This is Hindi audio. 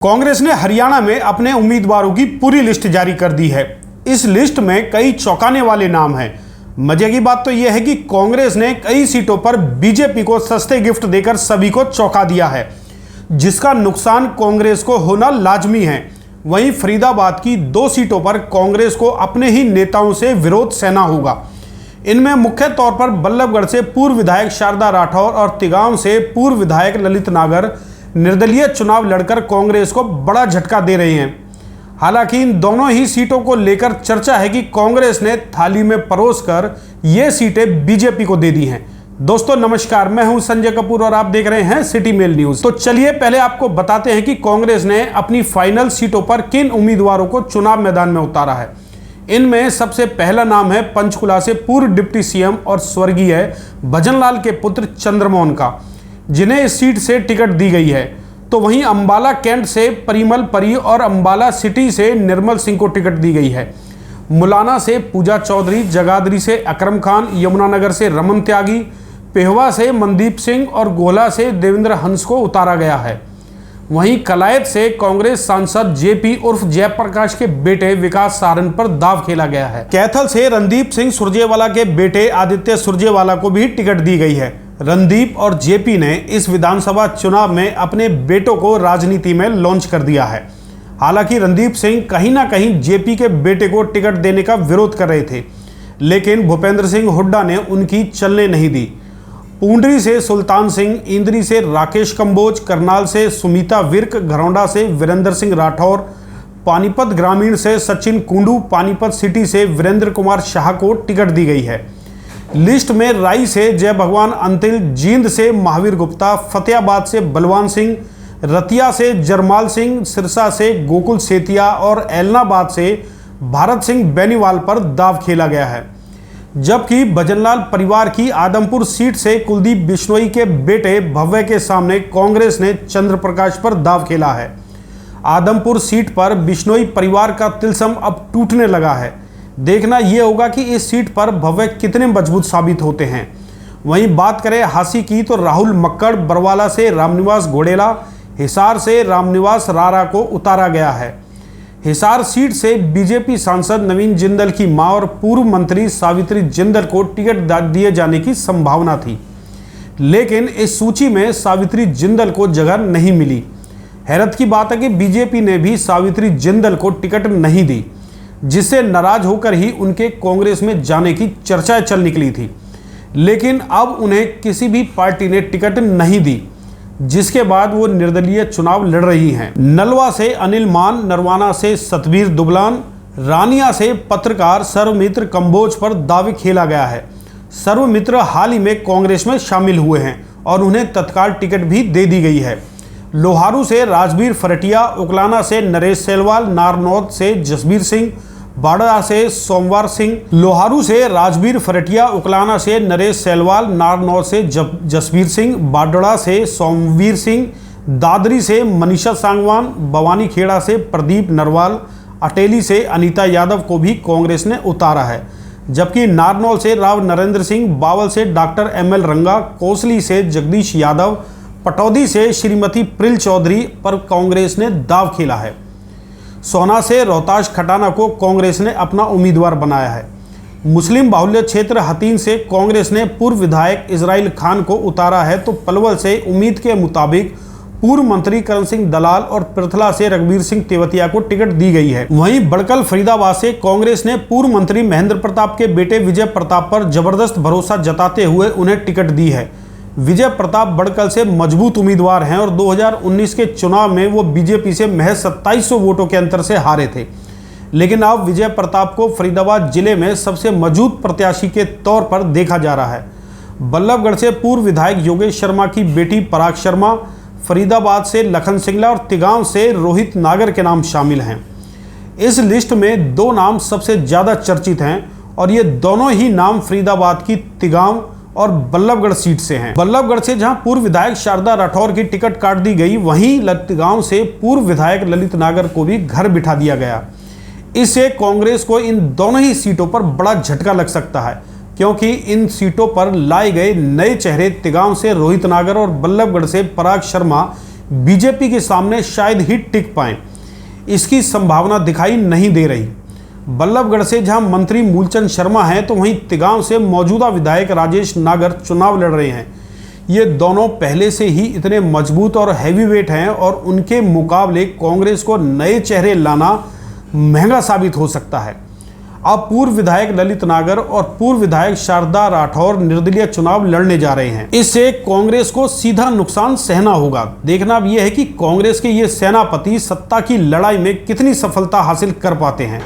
कांग्रेस ने हरियाणा में अपने उम्मीदवारों की पूरी लिस्ट जारी कर दी है। इस लिस्ट में कई चौंकाने वाले नाम हैं। मजे की बात तो यह है कि कांग्रेस ने कई सीटों पर बीजेपी को सस्ते गिफ्ट देकर सभी को चौंका दिया है, जिसका नुकसान कांग्रेस को होना लाजमी है। वहीं फरीदाबाद की 2 सीटों पर कांग्रेस को अपने ही नेताओं से विरोध सहना होगा। इनमें मुख्य तौर पर बल्लभगढ़ से पूर्व विधायक शारदा राठौर और तिगांव से पूर्व विधायक ललित नागर निर्दलीय चुनाव लड़कर कांग्रेस को बड़ा झटका दे रहे हैं। हालांकि इन दोनों ही सीटों को लेकर चर्चा है कि कांग्रेस ने थाली में परोसकर ये सीटें बीजेपी को दे दी हैं। दोस्तों नमस्कार, मैं हूं संजय कपूर और आप देख रहे हैं सिटी मेल न्यूज। तो चलिए पहले आपको बताते हैं कि कांग्रेस ने अपनी फाइनल सीटों पर किन उम्मीदवारों को चुनाव मैदान में उतारा है। इनमें सबसे पहला नाम है पंचकुला से पूर्व डिप्टी सीएम और स्वर्गीय भजनलाल के पुत्र चंद्रमोहन का, जिन्हें इस सीट से टिकट दी गई है। तो वहीं अंबाला कैंट से परिमल परी और अंबाला सिटी से निर्मल सिंह को टिकट दी गई है। मुलाना से पूजा चौधरी, जगाधरी से अकरम खान, यमुनानगर से रमन त्यागी, पेहवा से मनदीप सिंह और गोला से देवेंद्र हंस को उतारा गया है। वहीं कलायत से कांग्रेस सांसद जेपी उर्फ जयप्रकाश के बेटे विकास सारन पर दाव खेला गया है। कैथल से रणदीप सिंह सुरजेवाला के बेटे आदित्य सुरजेवाला को भी टिकट दी गई है। रणदीप और जेपी ने इस विधानसभा चुनाव में अपने बेटों को राजनीति में लॉन्च कर दिया है। हालांकि रणदीप सिंह कहीं ना कहीं जेपी के बेटे को टिकट देने का विरोध कर रहे थे, लेकिन भूपेंद्र सिंह हुड्डा ने उनकी चलने नहीं दी। पूंडरी से सुल्तान सिंह, इंद्री से राकेश कंबोज, करनाल से सुमीता विर्क, घरौंडा से वीरेंद्र सिंह राठौर, पानीपत ग्रामीण से सचिन कुंडू, पानीपत सिटी से वीरेंद्र कुमार शाह को टिकट दी गई है। लिस्ट में राई से जय भगवान अंतिल, जींद से महावीर गुप्ता, फतेहाबाद से बलवान सिंह, रतिया से जरमाल सिंह, सिरसा से गोकुल सेतिया और ऐलनाबाद से भारत सिंह बेनीवाल पर दाव खेला गया है। जबकि भजनलाल परिवार की आदमपुर सीट से कुलदीप बिश्नोई के बेटे भव्य के सामने कांग्रेस ने चंद्र प्रकाश पर दाव खेला है। आदमपुर सीट पर बिश्नोई परिवार का तिलस्म अब टूटने लगा है। देखना यह होगा कि इस सीट पर भव्य कितने मजबूत साबित होते हैं। वहीं बात करें हासी की, तो राहुल मक्कड़ बरवाला से रामनिवास घोडेला, हिसार से रामनिवास रारा को उतारा गया है। हिसार सीट से बीजेपी सांसद नवीन जिंदल की मां और पूर्व मंत्री सावित्री जिंदल को टिकट दिए जाने की संभावना थी, लेकिन इस सूची में सावित्री जिंदल को जगह नहीं मिली। हैरत की बात है कि बीजेपी ने भी सावित्री जिंदल को टिकट नहीं दी, जिससे नाराज होकर ही उनके कांग्रेस में जाने की चर्चाएं चल निकली थी। लेकिन अब उन्हें किसी भी पार्टी ने टिकट नहीं दी, जिसके बाद वो निर्दलीय चुनाव लड़ रही हैं। नलवा से अनिल मान, नरवाना से सतबीर दुबलान, रानिया से पत्रकार सर्वमित्र कंबोज पर दावे खेला गया है। सर्वमित्र हाल ही में कांग्रेस में शामिल हुए हैं और उन्हें तत्काल टिकट भी दे दी गई है। लोहारू से राजबीर फरटिया, उकलाना से नरेश सेलवाल, नारनौद से जसबीर सिंह, बाड़ा से सोमवार सिंह। लोहारू से राजबीर फरटिया, उकलाना से नरेश सेलवाल, नारनौद से जसबीर सिंह, बाडड़ा से सोमवीर सिंह, दादरी से मनीषा सांगवान, भवानी खेड़ा से प्रदीप नरवाल, अटेली से अनीता यादव को भी कांग्रेस ने उतारा है। जबकि नारनौल से राव नरेंद्र सिंह, बावल से डॉक्टर ML रंगा, कोसली से जगदीश यादव, पटौदी से श्रीमती प्रिल चौधरी पर कांग्रेस ने दाव खेला है। सोना से रोहताश खटाना को कांग्रेस ने अपना उम्मीदवार बनाया है। मुस्लिम बाहुल्य क्षेत्र हतीन से कांग्रेस ने पूर्व विधायक इजराइल खान को उतारा है। तो पलवल से उम्मीद के मुताबिक पूर्व मंत्री करण सिंह दलाल और पृथला से रघुवीर सिंह तेवतिया को टिकट दी गई है। वहीं बड़कल फरीदाबाद से कांग्रेस ने पूर्व मंत्री महेंद्र प्रताप के बेटे विजय प्रताप पर जबरदस्त भरोसा जताते हुए उन्हें टिकट दी है। विजय प्रताप बड़कल से मजबूत उम्मीदवार हैं और 2019 के चुनाव में वो बीजेपी से महज 2700 वोटों के अंतर से हारे थे। लेकिन अब विजय प्रताप को फरीदाबाद जिले में सबसे मजबूत प्रत्याशी के तौर पर देखा जा रहा है। बल्लभगढ़ से पूर्व विधायक योगेश शर्मा की बेटी पराग शर्मा, फरीदाबाद से लखन सिंगला और तिगांव से रोहित नागर के नाम शामिल हैं। इस लिस्ट में 2 नाम सबसे ज़्यादा चर्चित हैं और ये दोनों ही नाम फरीदाबाद की तिगांव और बल्लभगढ़ सीट से हैं। बल्लभगढ़ से जहां पूर्व विधायक शारदा राठौर की टिकट काट दी गई, वहीं तिगांव से पूर्व विधायक ललित नागर को भी घर बिठा दिया गया। इससे कांग्रेस को इन दोनों ही सीटों पर बड़ा झटका लग सकता है, क्योंकि इन सीटों पर लाए गए नए चेहरे तिगांव से रोहित नागर और बल्लभगढ़ से पराग शर्मा बीजेपी के सामने शायद ही टिक पाएं, इसकी संभावना दिखाई नहीं दे रही। बल्लभगढ़ से जहां मंत्री मूलचंद शर्मा हैं, तो वहीं तिगांव से मौजूदा विधायक राजेश नागर चुनाव लड़ रहे हैं। ये दोनों पहले से ही इतने मजबूत और हैवीवेट हैं और उनके मुकाबले कांग्रेस को नए चेहरे लाना महंगा साबित हो सकता है। अब पूर्व विधायक ललित नागर और पूर्व विधायक शारदा राठौर निर्दलीय चुनाव लड़ने जा रहे हैं। इससे कांग्रेस को सीधा नुकसान सहना होगा। देखना अब यह है कि कांग्रेस के ये सेनापति सत्ता की लड़ाई में कितनी सफलता हासिल कर पाते हैं।